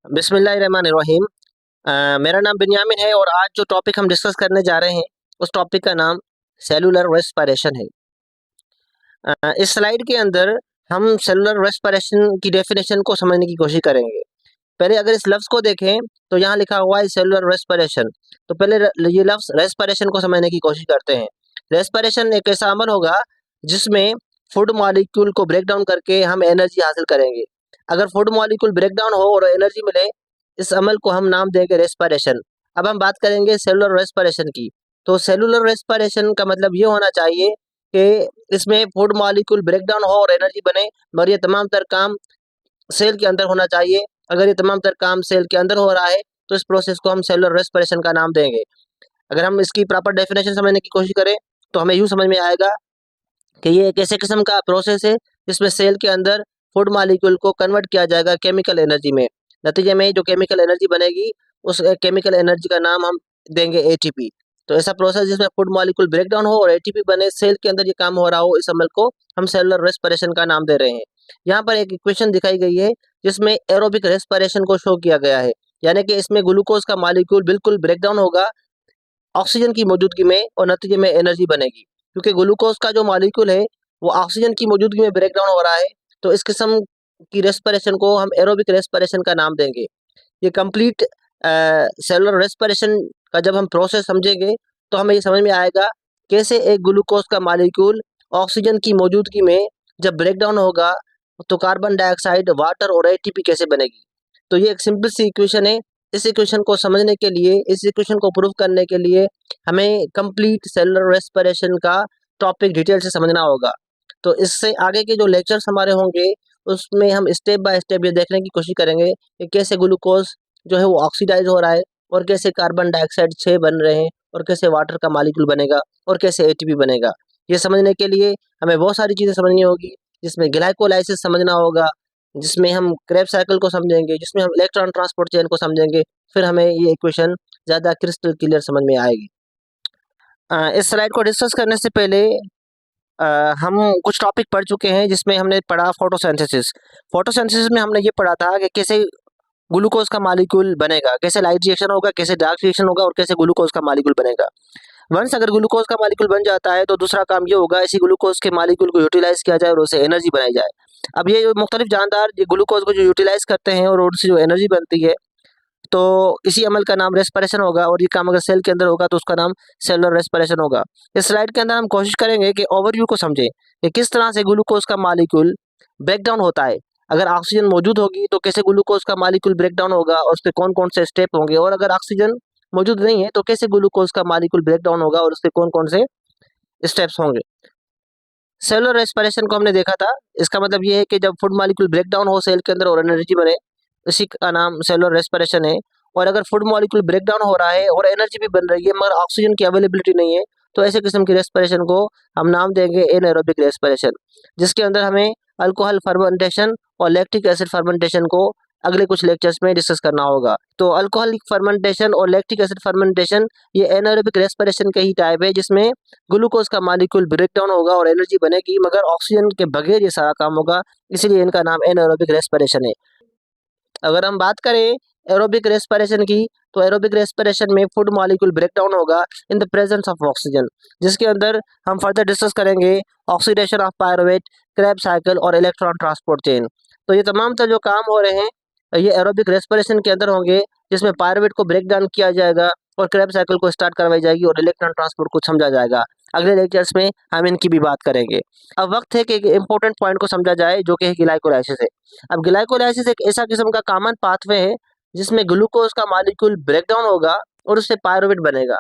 बिस्मिल्लाहिर्रहमानिर्रहीम। मेरा नाम बिन्यामिन है और आज जो टॉपिक हम डिस्कस करने जा रहे हैं उस टॉपिक का नाम सेलुलर रेस्पिरेशन है। इस स्लाइड के अंदर हम सेलुलर रेस्पिरेशन की डेफिनेशन को समझने की कोशिश करेंगे। पहले अगर इस लफ्ज़ को देखें तो यहाँ लिखा हुआ है सेलुलर रेस्पिरेशन। तो पहले ये लफ्ज़ रेस्पिरेशन को समझने की कोशिश करते हैं। रेस्पिरेशन एक ऐसा अमल होगा जिसमें फूड मॉलिक्यूल को ब्रेक डाउन करके हम एनर्जी हासिल करेंगे। अगर फूड मॉलिक्यूल ब्रेक डाउन हो और एनर्जी मिले, इस अमल को हम नाम देंगे रेस्पिरेशन। अब हम बात करेंगे सेलुलर रेस्पिरेशन की। तो सेलुलर रेस्पिरेशन का मतलब ये होना चाहिए कि इसमें फूड मॉलिक्यूल ब्रेक डाउन हो और एनर्जी बने, मगर ये तमाम तर काम सेल के अंदर होना चाहिए। अगर ये तमाम तर काम सेल के अंदर हो रहा है तो इस प्रोसेस को हम सेलुलर रेस्पिरेशन का नाम देंगे। अगर हम इसकी प्रॉपर डेफिनेशन समझने की कोशिश करें तो हमें यूँ समझ में आएगा कि ये एक ऐसे किस्म का प्रोसेस है जिसमें सेल के अंदर फूड मॉलिक्यूल को कन्वर्ट किया जाएगा केमिकल एनर्जी में। नतीजे में जो केमिकल एनर्जी बनेगी उस केमिकल एनर्जी का नाम हम देंगे एटीपी। तो ऐसा प्रोसेस जिसमें फूड मॉलिक्यूल ब्रेक डाउन हो और एटीपी बने, सेल के अंदर ये काम हो रहा हो, इस अमल को हम सेलुलर रेस्पिरेशन का नाम दे रहे हैं। यहाँ पर एक इक्वेशन दिखाई गई है जिसमें एरोबिक रेस्पिरेशन को शो किया गया है, यानी कि इसमें ग्लूकोज का मॉलिक्यूल बिल्कुल ब्रेक डाउन होगा ऑक्सीजन की मौजूदगी में और नतीजे में एनर्जी बनेगी। क्योंकि ग्लूकोज का जो मॉलिक्यूल है वो ऑक्सीजन की मौजूदगी में ब्रेक डाउन हो रहा है, तो इस किस्म की रेस्पिरेशन को हम एरोबिक रेस्पिरेशन का नाम देंगे। ये कंप्लीट सेलुलर रेस्पिरेशन का जब हम प्रोसेस समझेंगे तो हमें ये समझ में आएगा कैसे एक ग्लूकोज का मॉलिक्यूल ऑक्सीजन की मौजूदगी में जब ब्रेक डाउन होगा तो कार्बन डाइऑक्साइड, वाटर और एटीपी कैसे बनेगी। तो ये एक सिंपल सी इक्वेशन है। इस इक्वेशन को समझने के लिए, इस इक्वेशन को प्रूव करने के लिए हमें कंप्लीट सेलुलर रेस्पिरेशन का टॉपिक डिटेल से समझना होगा। तो इससे आगे के जो लेक्चर्स हमारे होंगे उसमें हम स्टेप बाय स्टेप ये देखने की कोशिश करेंगे कि कैसे ग्लूकोज जो है वो ऑक्सीडाइज हो रहा है और कैसे कार्बन डाइऑक्साइड 6 बन रहे हैं और कैसे वाटर का मॉलिक्यूल बनेगा और कैसे एटीपी बनेगा। ये समझने के लिए हमें बहुत सारी चीज़ें समझनी होगी, जिसमें ग्लाइकोलाइसिस समझना होगा, जिसमें हम क्रेब्स साइकिल को समझेंगे, जिसमें हम इलेक्ट्रॉन ट्रांसपोर्ट चेन को समझेंगे। फिर हमें ये इक्वेशन ज़्यादा क्रिस्टल क्लियर समझ में आएगी। इस स्लाइड को डिस्कस करने से पहले हम कुछ टॉपिक पढ़ चुके हैं जिसमें हमने पढ़ा फोटोसिंथेसिस। फोटोसिंथेसिस में हमने ये पढ़ा था कि कैसे ग्लूकोज का मॉलिक्यूल बनेगा, कैसे लाइट रिएक्शन होगा, कैसे डार्क रिएक्शन होगा और कैसे ग्लूकोज का मॉलिक्यूल बनेगा। वंस अगर ग्लूकोज का मॉलिक्यूल बन जाता है तो दूसरा काम ये होगा इसी ग्लूकोज के मॉलिक्यूल को यूटिलाइज किया जाए और उससे एनर्जी बनाई जाए। अब ये जो मुख्तलिफ जानदार ये ग्लूकोज को जो यूटिलाइज करते हैं और उनसे जो एनर्जी बनती है, तो इसी अमल का नाम रेस्पिरेशन होगा और ये काम अगर सेल के अंदर होगा तो उसका नाम सेलुलर रेस्पिरेशन होगा। इस स्लाइड के अंदर हम कोशिश करेंगे कि ओवरव्यू को समझें कि किस तरह से ग्लूकोज का मॉलिक्यूल ब्रेक डाउन होता है। अगर ऑक्सीजन मौजूद होगी तो कैसे ग्लूकोज का मॉलिक्यूल ब्रेक डाउन होगा और उसके कौन कौन से स्टेप होंगे, और अगर ऑक्सीजन मौजूद नहीं है तो कैसे ग्लूकोज का मॉलिक्यूल ब्रेक डाउन होगा और उसके कौन कौन से स्टेप्स होंगे। सेलुलर रेस्पिरेशन को हमने देखा था। इसका मतलब ये है कि जब फूड मॉलिक्यूल ब्रेक डाउन हो सेल के अंदर और एनर्जी बने, इसी का नाम सेलुलर रेस्पिरेशन है। और अगर फूड मॉलिक्यूल ब्रेक डाउन हो रहा है और एनर्जी भी बन रही है मगर ऑक्सीजन की अवेलेबिलिटी नहीं है, तो ऐसे किस्म की रेस्पिरेशन को हम नाम देंगे एनाएरोबिक रेस्पिरेशन, जिसके अंदर हमें अल्कोहल फर्मेंटेशन और लैक्टिक एसिड फर्मेंटेशन को अगले कुछ लेक्चर्स में डिस्कस करना होगा। तो अल्कोहलिक फर्मेंटेशन और लैक्टिक एसिड फर्मेंटेशन ये एनाएरोबिक रेस्पिरेशन के ही टाइप है, जिसमें ग्लूकोज का मॉलिक्यूल ब्रेक डाउन होगा और एनर्जी बनेगी मगर ऑक्सीजन के बगैर ये सारा काम होगा, इसीलिए इनका नाम एनाएरोबिक रेस्पिरेशन है। अगर हम बात करें एरोबिक रेस्पिरेशन की, तो एरोबिक रेस्पिरेशन में फूड मॉलिक्यूल ब्रेक डाउन होगा in the presence of oxygen, जिसके अंदर हम फर्दर डिस्कस करेंगे oxidation of pyruvate, Krebs cycle और इलेक्ट्रॉन ट्रांसपोर्ट चेन। तो ये तमाम तर जो काम हो रहे हैं ये एरोबिक रेस्पिरेशन के अंदर होंगे, जिसमें पायरुवेट को ब्रेक डाउन किया जाएगा और क्रेब्स साइकिल को स्टार्ट करवाई जाएगी और इलेक्ट्रॉन ट्रांसपोर्ट को समझा जाएगा। अगले लेक्चर्स में हम इनकी भी बात करेंगे। अब वक्त है कि एक इंपॉर्टेंट पॉइंट को समझा जाए जो कि ग्लाइकोलाइसिस है। अब ग्लाइकोलाइसिस एक ऐसा किस्म का कॉमन पाथवे है जिसमें ग्लूकोज का मॉलिक्यूल ब्रेक डाउन होगा और उससे पायरुवेट बनेगा।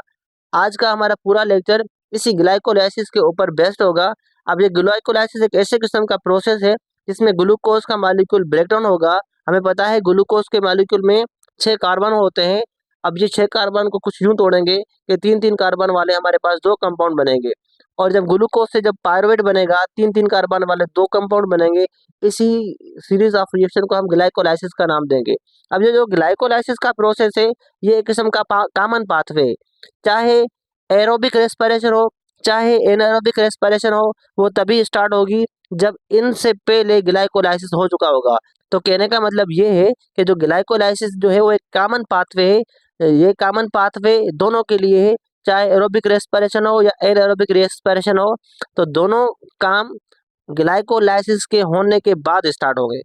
आज का हमारा पूरा लेक्चर इसी ग्लाइकोलाइसिस के ऊपर बेस्ड होगा। अब ये ग्लाइकोलाइसिस एक ऐसे किस्म का प्रोसेस है जिसमें ग्लूकोज का मॉलिक्यूल ब्रेक डाउन होगा। हमें पता है ग्लूकोज के मॉलिक्यूल में 6 कार्बन होते हैं। अब ये 6 कार्बन को कुछ यूं तोड़ेंगे कि 3-3 कार्बन वाले हमारे पास 2 कंपाउंड बनेंगे, और जब ग्लूकोज से जब पायरुवेट बनेगा 3-3 कार्बन वाले 2 कंपाउंड बनेंगे। इसी सीरीज ऑफ रिएक्शन को हम ग्लाइकोलाइसिस का नाम देंगे। अब ये जो ग्लाइकोलाइसिस का प्रोसेस है ये एक किस्म का कॉमन पाथवे है। चाहे एरोबिक रेस्पिरेशन हो चाहे एनारोबिक रेस्पिरेशन हो, वो तभी स्टार्ट होगी जब इनसे पहले ग्लाइकोलाइसिस हो चुका होगा। तो कहने का मतलब ये है कि जो ग्लाइकोलाइसिस जो है वो एक कॉमन पाथवे है। ये कॉमन पाथवे दोनों के लिए है, चाहे एरोबिक रेस्पिरेशन हो या एरोबिक रेस्पिरेशन हो, तो दोनों काम ग्लाइकोलाइसिस के होने के बाद स्टार्ट होंगे।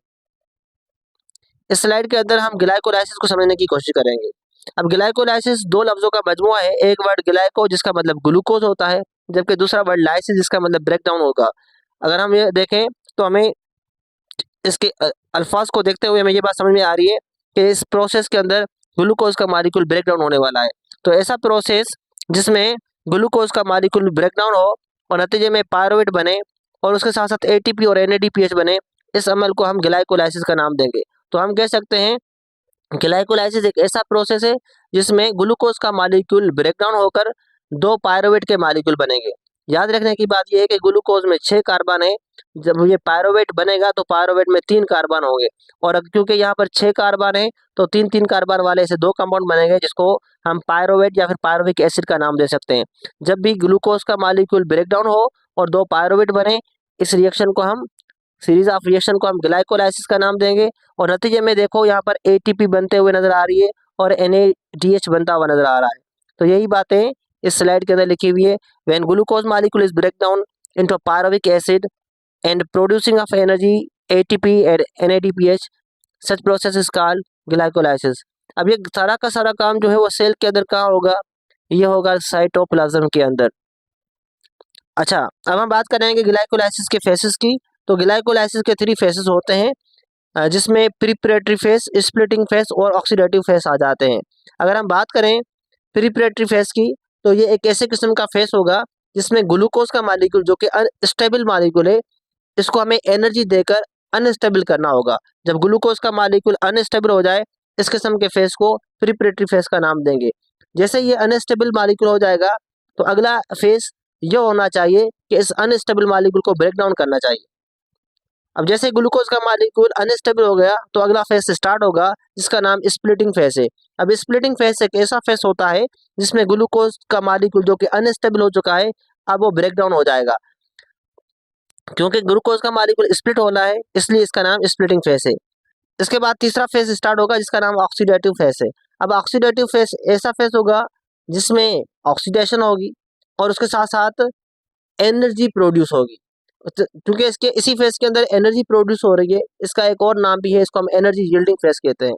इस स्लाइड के अंदर हम ग्लाइकोलाइसिस को समझने की कोशिश करेंगे। अब ग्लाइकोलाइसिस दो लफ्जों का मजमुआ है, एक वर्ड ग्लाइको जिसका मतलब ग्लूकोज होता है, जबकि दूसरा वर्ड लाइसिस जिसका मतलब ब्रेकडाउन होगा। अगर हम ये देखें तो हमें इसके अल्फाज को देखते हुए हमें ये बात समझ में आ रही है कि इस प्रोसेस के अंदर ग्लूकोज का मॉलिक्यूल ब्रेकडाउन होने वाला है। तो ऐसा प्रोसेस जिसमें ग्लूकोज का मॉलिक्यूल ब्रेकडाउन हो और नतीजे में पायरुवेट बने और उसके साथ साथ एटीपी और एनएडीपीएच बने, इस अमल को हम ग्लाइकोलाइसिस का नाम देंगे। तो हम कह सकते हैं ग्लाइकोलाइसिस एक ऐसा प्रोसेस है जिसमें ग्लूकोज का मॉलिक्यूल ब्रेकडाउन होकर दो पायरुवेट के मॉलिक्यूल बनेंगे। याद रखने की बात यह है कि ग्लूकोज में 6 कार्बन है, जब ये पायरुवेट बनेगा तो पायरुवेट में 3 कार्बन होंगे, और क्योंकि यहाँ पर 6 कार्बन है तो 3-3 कार्बन वाले ऐसे दो कंपाउंड बनेंगे जिसको हम पायरुवेट या फिर पायरुविक एसिड का नाम दे सकते हैं। जब भी ग्लूकोज का मॉलिक्यूल ब्रेकडाउन हो और दो पायरुवेट बने, इस रिएक्शन को हम सीरीज ऑफ रिएक्शन को हम ग्लाइकोलाइसिस का नाम देंगे। और नतीजे में देखो यहाँ पर एटीपी बनते हुए नजर आ रही है और एनएडीएच बनता हुआ नजर आ रहा है। तो यही बातें इस स्लाइड के अंदर लिखी हुई है। When glucose molecule is break down into pyruvic acid and producing of energy ATP and NADPH, such process is called glycolysis. अब ये सारा का सारा काम जो है वो सेल के अंदर कहाँ होगा? ये होगा साइटोप्लाज्म के अंदर। अच्छा, अब हम बात करेंगे ग्लाइकोलाइसिस के फेसेस की। तो ग्लाइकोलाइसिस के 3 फेसेस होते हैं, जिसमें प्रिपरेटरी फेस, स्प्लिटिंग फेस और ऑक्सीडेटिव फेस आ जाते हैं। अगर हम बात करें प्रिपरेटरी फेस की, तो ये एक ऐसे किस्म का फेस होगा जिसमें ग्लूकोज का मॉलिक्यूल जो कि अनस्टेबल मॉलिक्यूल है, इसको हमें एनर्जी देकर अनस्टेबल करना होगा। जब ग्लूकोज का मॉलिक्यूल अनस्टेबल हो जाए, इस किस्म के फेस को प्रिपरेटरी फेस का नाम देंगे। जैसे ये अनस्टेबल मॉलिक्यूल हो जाएगा तो अगला फेस ये होना चाहिए कि इस अनस्टेबल मॉलिक्यूल को ब्रेक डाउन करना चाहिए। अब जैसे ग्लूकोज का मॉलिक्यूल अनस्टेबल हो गया तो अगला फेस स्टार्ट होगा जिसका नाम स्प्लिटिंग फेस है। अब स्प्लिटिंग फेस एक ऐसा फेस होता है जिसमें ग्लूकोज का मॉलिक्यूल जो कि अनस्टेबल हो चुका है, अब वो ब्रेक डाउन हो जाएगा। क्योंकि ग्लूकोज का मॉलिक्यूल स्प्लिट होना है, इसलिए इसका नाम स्प्लिटिंग फेस है। इसके बाद तीसरा फेस स्टार्ट होगा जिसका नाम ऑक्सीडेटिव फेस है। अब ऑक्सीडेटिव फेस ऐसा फेस होगा जिसमें ऑक्सीडेशन होगी और उसके साथ साथ एनर्जी प्रोड्यूस होगी। क्योंकि इसके इसी फेस के अंदर एनर्जी प्रोड्यूस हो रही है, इसका एक और नाम भी है, इसको हम एनर्जी यील्डिंग फेस कहते हैं।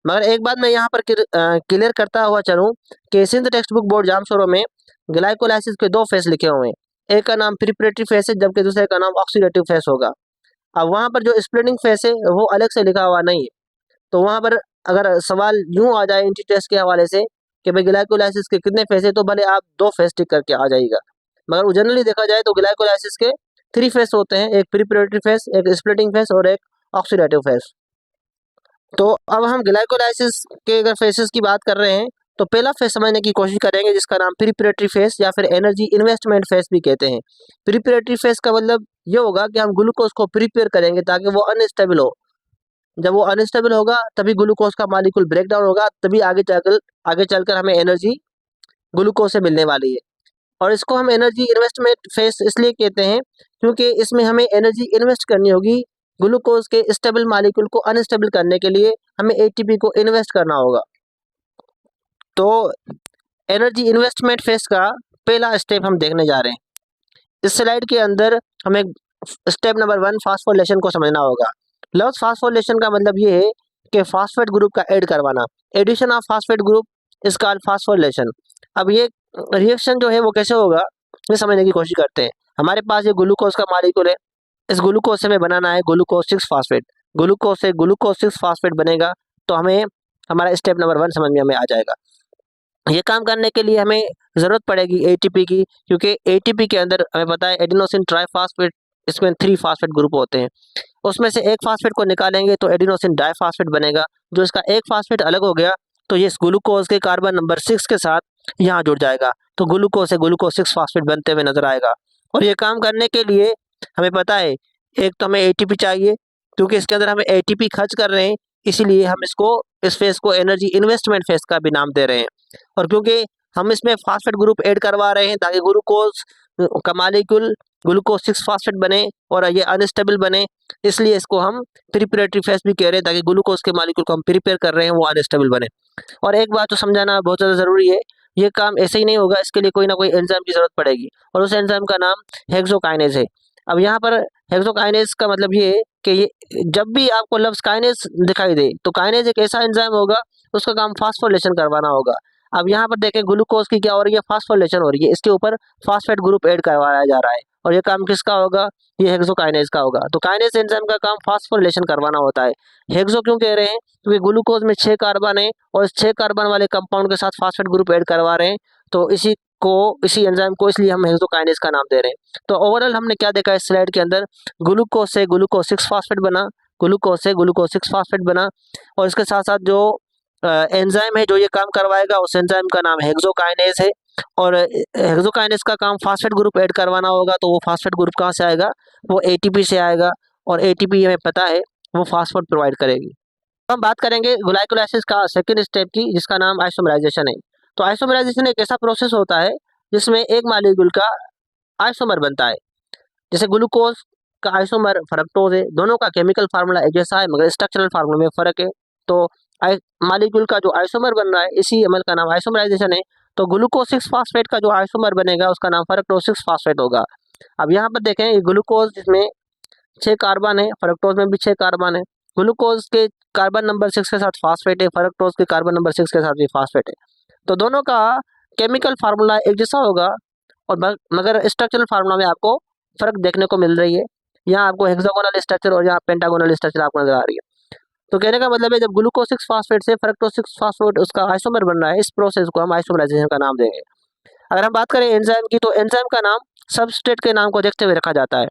मगर एक बात मैं यहाँ पर क्लियर करता हुआ चलूँ कि सिंध टेक्स्ट बुक बोर्ड जामशोरों में ग्लाइकोलाइसिस के 2 फेस लिखे हुए हैं। एक का नाम प्रिपरेटरी फेस है जबकि दूसरे का नाम ऑक्सीडेटिव फेस होगा। अब वहाँ पर जो स्प्लिटिंग फेस है वो अलग से लिखा हुआ नहीं है। तो वहाँ पर अगर सवाल यूं आ जाए इंटी टेस्ट के हवाले से कि भाई ग्लाइकोलाइसिस के कितने फेस है, तो भले आप 2 फेस टिक करके आ जाएगा। मगर जनरली देखा जाए तो ग्लाइकोलाइसिस के 3 फेस होते हैं, एक प्रिपरेटरी फेस, एक स्प्लिटिंग फेस और एक ऑक्सीडेटिव फेस। तो अब हम ग्लाइकोलाइसिस के अगर फेसेस की बात कर रहे हैं तो पहला फेस समझने की कोशिश करेंगे जिसका नाम प्रिपरेटरी फेस या फिर एनर्जी इन्वेस्टमेंट फेस भी कहते हैं। प्रिपरेटरी फेस का मतलब ये होगा कि हम ग्लूकोज को प्रिपेयर करेंगे ताकि वो अनस्टेबल हो। जब वो अनस्टेबल होगा तभी ग्लूकोज का मॉलिक्यूल ब्रेक डाउन होगा, तभी आगे चलकर हमें एनर्जी ग्लूकोज से मिलने वाली है। और इसको हम एनर्जी इन्वेस्टमेंट फेस इसलिए कहते हैं क्योंकि इसमें हमें एनर्जी इन्वेस्ट करनी होगी। ग्लूकोज के स्टेबल मॉलिक्यूल को अनस्टेबल करने के लिए हमें एटीपी को इन्वेस्ट करना होगा। तो एनर्जी इन्वेस्टमेंट फेस का पहला स्टेप हम देखने जा रहे हैं। इस स्लाइड के अंदर हमें स्टेप नंबर 1 फास्फोरिलेशन को समझना होगा। लव्स फास्फोरिलेशन का मतलब ये है कि फास्फेट ग्रुप का ऐड करवाना। Addition of phosphate group is called phosphorylation. अब ये रिएक्शन जो है वो कैसे होगा ये समझने की कोशिश करते हैं। हमारे पास ये ग्लूकोज का मॉलिक्यूल है, इस ग्लूकोज से हमें बनाना है ग्लूकोज 6 फास्फेट। ग्लूकोज से ग्लूकोज 6 फास्फेट बनेगा तो हमें हमारा स्टेप नंबर 1 समझ में हमें आ जाएगा। ये काम करने के लिए हमें ज़रूरत पड़ेगी एटीपी की, क्योंकि एटीपी के अंदर हमें पता है एडिनोसिन ट्राइफॉस्फेट, इसमें 3 फास्फेट ग्रुप होते हैं। उसमें से एक फास्फेट को निकालेंगे तो एडिनोसिन डाइफॉस्फेट बनेगा। जो इसका एक फास्फेट अलग हो गया तो ये इस ग्लूकोज के कार्बन नंबर 6 के साथ यहाँ जुड़ जाएगा, तो ग्लूकोज से ग्लूकोज 6 फास्फेट बनते हुए नजर आएगा। और ये काम करने के लिए हमें पता है एक तो हमें एटीपी चाहिए, क्योंकि इसके अंदर हमें एटीपी खर्च कर रहे हैं, इसीलिए हम इस फेस को एनर्जी इन्वेस्टमेंट फेस का भी नाम दे रहे हैं। और क्योंकि हम इसमें फास्फेट ग्रुप ऐड करवा रहे हैं ताकि ग्लूकोज का मॉलिक्यूल ग्लूकोज 6 फास्फेट बने और ये अनस्टेबल बने, इसलिए इसको हम प्रिपरेटरी फेज भी कह रहे हैं, ताकि ग्लूकोज के मॉलिक्यूल को हम प्रिपेयर कर रहे हैं वो अनस्टेबल बने। और एक बात तो समझाना बहुत ज़्यादा ज़रूरी है, ये काम ऐसे ही नहीं होगा, इसके लिए कोई ना कोई एंजाइम की ज़रूरत पड़ेगी और उस एंजाइम का नाम हेक्सोकाइनेज है। अब यहाँ पर हेक्सोकाइनेज का मतलब ये है कि ये जब भी आपको लफ्ज़ काइनेज दिखाई दे तो काइनेज एक ऐसा एंजाइम होगा, उसका काम फास्फोरिलेशन करवाना होगा। अब यहाँ पर देखें ग्लूकोज की क्या हो रही है, फास्फोरिलेशन हो रही है, इसके ऊपर फास्फेट ग्रुप ऐड करवाया जा रहा है और ये काम किसका होगा, ये हेक्सोकाइनेज का होगा। तो काइनेज एंजाइम का काम फास्फोरिलेशन करवाना होता है। हेक्सो क्यों कह रहे हैं, क्योंकि ग्लूकोज में 6 कार्बन है और इस 6 कार्बन वाले कंपाउंड के साथ फास्फेट ग्रुप ऐड करवा रहे हैं, तो इसी एंजाइम को इसलिए हम हेक्सोकाइनेज का नाम दे रहे हैं। तो ओवरऑल हमने क्या देखा इस स्लाइड के अंदर, ग्लूकोज से ग्लूकोज 6 फास्फेट बना, ग्लूकोज से ग्लूकोज 6 फास्फेट बना और इसके साथ साथ जो एंजाइम है जो ये काम करवाएगा उस एंजाइम का नाम हेक्सोकाइनेज है और हेक्सोकाइनेज का काम फास्फेट ग्रुप ऐड करवाना होगा, तो वो फास्फेट ग्रुप कहाँ से आएगा, वो एटीपी से आएगा और एटीपी हमें पता है वो फास्फेट प्रोवाइड करेगी। हम बात करेंगे ग्लाइकोलाइसिस का सेकंड स्टेप की, जिसका नाम आइसोमराइजेशन है। तो आइसोमराइजेशन एक ऐसा प्रोसेस होता है जिसमें एक मॉलिक्यूल का आइसोमर बनता है। जैसे ग्लूकोज का आइसोमर फ्रक्टोज है, दोनों का केमिकल फार्मूला एक जैसा है मगर स्ट्रक्चरल फार्मूला में फर्क है। तो मॉलिक्यूल का जो आइसोमर बन रहा है इसी अमल का नाम आइसोमराइजेशन है। तो ग्लूकोज 6 फास्फेट का जो आइसोमर बनेगा उसका नाम फ्रक्टोज 6 फास्फेट होगा। अब यहाँ पर देखें ये ग्लूकोज जिसमें 6 कार्बन है, फ्रक्टोज में भी 6 कार्बन है। ग्लूकोज के कार्बन नंबर 6 के साथ फास्फेट है, फ्रक्टोज के कार्बन नंबर 6 के साथ भी फास्फेट है। तो दोनों का केमिकल फार्मूला एक जैसा होगा और मगर स्ट्रक्चरल फार्मूला में आपको फर्क देखने को मिल रही है। यहाँ आपको हेक्सागोनल स्ट्रक्चर और यहाँ पेंटागोनल स्ट्रक्चर आपको नजर आ रही है। तो कहने का मतलब है जब ग्लूकोज 6 फास्फेट से फ्रक्टोज 6 फास्फेट उसका आइसोमर बन रहा है, इस प्रोसेस को हम आइसोमराइजेशन का नाम देंगे। अगर हम बात करें एंजाइम की, तो एंजाइम का नाम सबस्ट्रेट के नाम को देखते हुए रखा जाता है।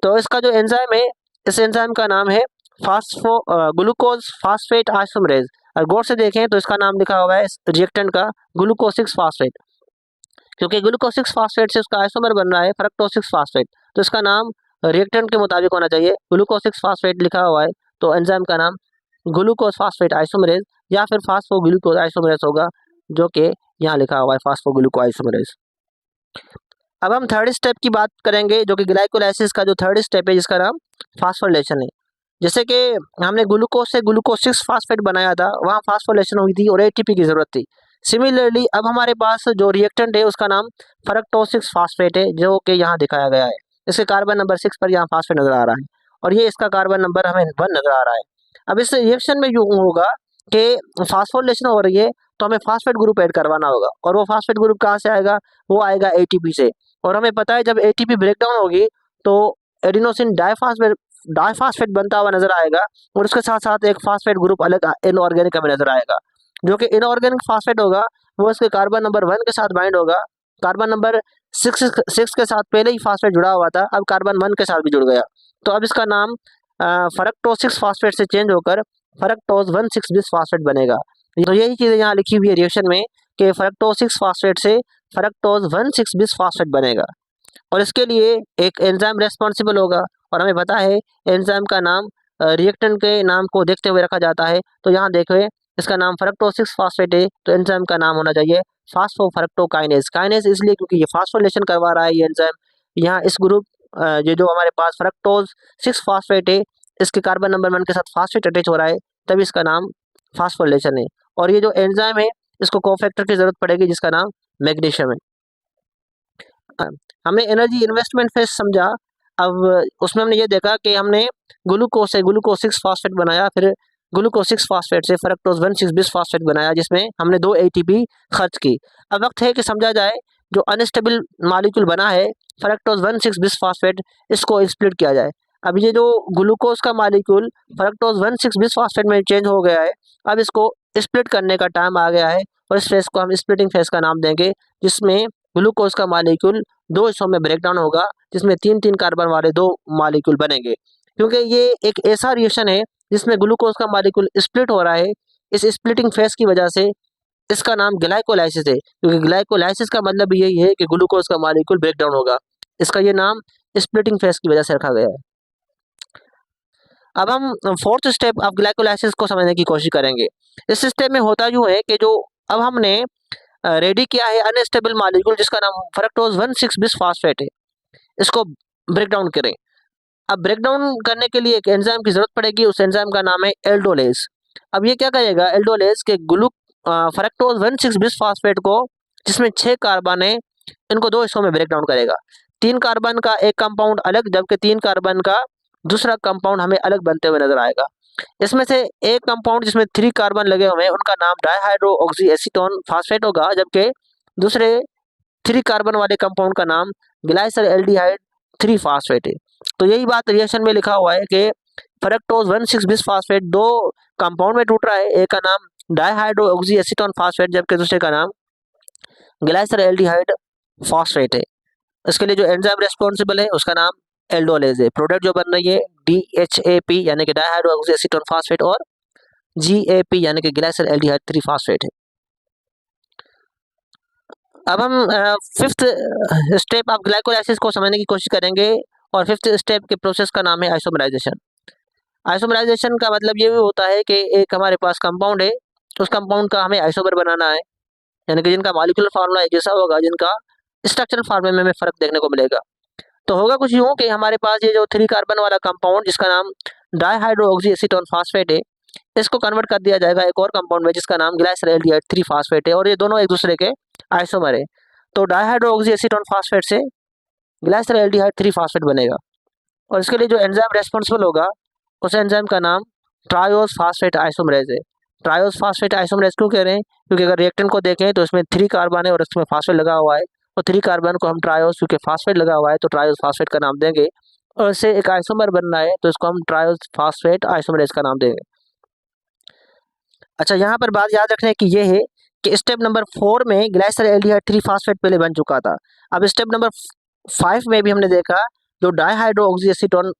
तो इसका जो एंजाइम है, इस एंजाइम का नाम है ग्लूकोज फास्फेट आइसोमरेज। और गौर से देखें तो इसका नाम लिखा हुआ है रिएक्टेंट का ग्लूकोज 6 फास्फेट, क्योंकि ग्लूकोज 6 फास्फेट से उसका आइसोमर बन रहा है फ्रक्टोज 6 फास्फेट, तो इसका नाम रिएक्टेंट के मुताबिक होना चाहिए। ग्लूकोज 6 फास्फेट लिखा हुआ है तो एंजाइम का नाम ग्लूकोज फास्फेट आइसोमरेज या फिर फास्फोग्लूकोज आइसोमरेज होगा, जो कि यहाँ लिखा हुआ है फास्फोग्लूको आइसोमरेज। अब हम थर्ड स्टेप की बात करेंगे, जो कि ग्लाइकोलाइसिस का जो थर्ड स्टेप है जिसका नाम फास्फोरिलेशन है। जैसे कि हमने ग्लूकोज से ग्लूकोज 6 फास्फेट बनाया था, वहाँ फास्फोरिलेशन हुई थी और एटीपी की जरूरत थी। सिमिलरली अब हमारे पास जो रिएक्टेंट है उसका नाम फ्रक्टोज 6 फास्फेट है, जो कि यहाँ दिखाया गया है। इसके कार्बन नंबर 6 पर यहाँ फास्फेट नजर आ रहा है और ये इसका कार्बन नंबर हमें 1 नजर आ रहा है। अब इस रिएक्शन में यूँ होगा कि फास्फोरिलेशन हो रही है तो हमें फास्फेट ग्रुप ऐड करवाना होगा और वो फास्फेट ग्रुप कहाँ से आएगा, वो आएगा एटीपी से। और हमें पता है जब एटीपी ब्रेकडाउन होगी तो एडिनोसिन डाइफास्फेट बनता हुआ नजर आएगा और उसके साथ साथ एक फास्फेट ग्रुप अलग इनऑर्गेनिक हमें नजर आएगा, जो कि इनऑर्गेनिक फास्फेट होगा। वो इसके कार्बन नंबर 1 के साथ बाइंड होगा। कार्बन नंबर 6 के साथ पहले ही फास्फेट जुड़ा हुआ था, अब कार्बन 1 के साथ भी जुड़ गया, तो अब इसका नाम फ्रक्टोज 6 फास्फेट से चेंज होकर फ्रक्टोज 1,6 बिस फास्फेट बनेगा। तो यही चीज़ें यहाँ लिखी हुई है रिएक्शन में कि फ्रक्टोज 6 फास्फेट से फ्रक्टोज 1,6 बिस फास्फेट बनेगा और इसके लिए एक एंजाइम रेस्पॉन्सिबल होगा और हमें पता है एंजाइम का नाम रिएक्टेंट के नाम को देखते हुए रखा जाता है। तो यहाँ देखिए इसका नाम फ्रक्टोज 6 फास्फेट है तो एंजाइम का नाम होना चाहिए फास्फोफ्रक्टोकाइनेज। काइनेज इसलिए क्योंकि ये फास्फोरिलेशन करवा रहा है ये एंजाइम। यहाँ इस ग्रुप ये जो हमारे पास फ्रक्टोज 6 फास्फेट है, इसके कार्बन नंबर 1 के साथ फास्फेट अटैच हो रहा है, तभी इसका नाम फास्फोरिलेशन है। और ये जो एंजाइम है इसको कोफैक्टर की जरूरत पड़ेगी जिसका नाम मैग्नीशियम है। हमने एनर्जी इन्वेस्टमेंट फेज समझा। अब उसमें हमने ये देखा कि हमने ग्लूकोज से ग्लूकोज 6 फास्फेट बनाया, फिर ग्लूकोज 6 फास्फेट से फ्रक्टोज 1,6 बिस फास्फेट बनाया जिसमें हमने 2 एटीपी खर्च की। अब वक्त है कि समझा जाए जो अनस्टेबल मॉलिक्यूल बना है फ्रक्टोज 1,6 बिस फास्फेट, इसको स्प्लिट किया जाए। अब ये जो ग्लूकोज का मॉलिक्यूल फ्रक्टोज 1,6 बिस फास्फेट में चेंज हो गया है, अब इसको स्प्लिट करने का टाइम आ गया है और इस फेज को हम स्प्लिटिंग फेज का नाम देंगे, जिसमें ग्लूकोज का मॉलिक्यूल 2 हिस्सों में ब्रेकडाउन होगा जिसमें 3-3 कार्बन वाले 2 मॉलिक्यूल बनेंगे। क्योंकि ये एक ऐसा रिएक्शन है जिसमें ग्लूकोज का मॉलिक्यूल स्प्लिट हो रहा है, इस स्प्लिटिंग फेज की वजह से इसका नाम ग्लाइकोलाइसिस है, क्योंकि ग्लाइकोलाइसिस का मतलब यही है कि ग्लूकोज का मॉलिक्यूल ब्रेकडाउन होगा। इसका ये नाम स्प्लिटिंग फेज की वजह से रखा गया है। अब हम फोर्थ स्टेप ऑफ ग्लाइकोलाइसिस को समझने की कोशिश करेंगे। इस स्टेप में होता यूँ है कि जो अब हमने रेडी किया है अनस्टेबल मॉलिक्यूल जिसका नाम फ्रक्टोज 1,6 बिस फास्फेट है, इसको ब्रेक डाउन करें। अब ब्रेक डाउन करने के लिए एक एंजाइम की जरूरत पड़ेगी, उस एंजाइम का नाम है एल्डोलेज। अब ये क्या करेगा, एल्डोलेज के फ्रक्टोज 1,6 बिस्फॉस्फेट को, जिसमें 6 कार्बन है, इनको 2 हिस्सों में ब्रेक डाउन करेगा। 3 कार्बन का एक कंपाउंड अलग, जबकि 3 कार्बन का दूसरा कंपाउंड हमें अलग बनते हुए नजर आएगा। इसमें से एक कंपाउंड जिसमें 3 कार्बन लगे हुए हैं उनका नाम डाइहाइड्रो ऑक्सी एसीटोन फास्फेट होगा, जबकि दूसरे 3 कार्बन वाले कंपाउंड का नाम ग्लाइसर एल्डिहाइड 3 फास्फेट है। तो यही बात रिएक्शन में लिखा हुआ है कि फ्रक्टोज 1,6 बिस्फॉस्फेट 2 कंपाउंड में टूट रहा है, एक का नाम डाइहाइड्रो ऑक्सी एसीटोन फास्फेट जबकि दूसरे का नाम ग्लाइसर एल्डिहाइड फास्फेट है। इसके लिए जो एंजाइम रेस्पॉन्सिबल है उसका नाम एल्डोलेज है। प्रोडक्ट जो बन रही है DHAP यानी कि डाइहाइड्रो ऑक्सी एसीटोन फास्फेट और GAP यानी कि ग्लाइसर एल्डिहाइड 3 फास्फेट है। अब हम फिफ्थ स्टेप ऑफ ग्लाइकोलाइसिस को समझने की कोशिश करेंगे और फिफ्थ स्टेप के प्रोसेस का नाम है आइसोमराइजेशन। आइसोमराइजेशन का मतलब ये भी होता है कि एक हमारे पास कंपाउंड है, उस कंपाउंड का हमें आइसोमर बनाना है, यानी कि जिनका मॉलिक्यूलर फार्मूला एक जैसा होगा, जिनका स्ट्रक्चरल फार्मूले में हमें फर्क देखने को मिलेगा। तो होगा कुछ यूं कि हमारे पास ये जो 3 कार्बन वाला कंपाउंड जिसका नाम डाइहाइड्रो ऑक्सी एसीटोन फास्फेट है, इसको कन्वर्ट कर दिया जाएगा एक और कंपाउंड में जिसका नाम ग्लाइसर एल्डिहाइड 3 फास्फेट है और ये दोनों एक दूसरे के आइसोमर है। तो डाइहाइड्रो ऑक्सी एसीटोन फास्फेट से ग्लाइसर एल्डिहाइड 3 फास्फेट बनेगा और इसके लिए जो एंजाइम रेस्पॉन्सिबल होगा उस एंजाइम का नाम ट्रायोस फास्फेट आइसोमरेज है। ट्रायोस फास्फेट आइसोमरेज क्यों कह रहे हैं, क्योंकि अगर रिएक्टेंट को देखें तो इसमें 3 कार्बन है और इसमें फास्फेट लगा हुआ है, और 3 कार्बन को हम ट्रायोस, क्योंकि फास्फेट लगा हुआ है तो ट्रायोस फास्फेट का नाम देंगे, और इससे एक आइसोमर बनना है तो इसको हम ट्रायोस फास्फेट आइसोमरेज का नाम देंगे। अच्छा, यहाँ पर बात याद रखने की ये है कि स्टेप नंबर 4 में ग्लाइसर एल्डिहाइड 3 फास्फेट पहले बन चुका था। अब स्टेप नंबर 5 में भी हमने देखा जो डाइहाइड्रो ऑक्सी एसीटोन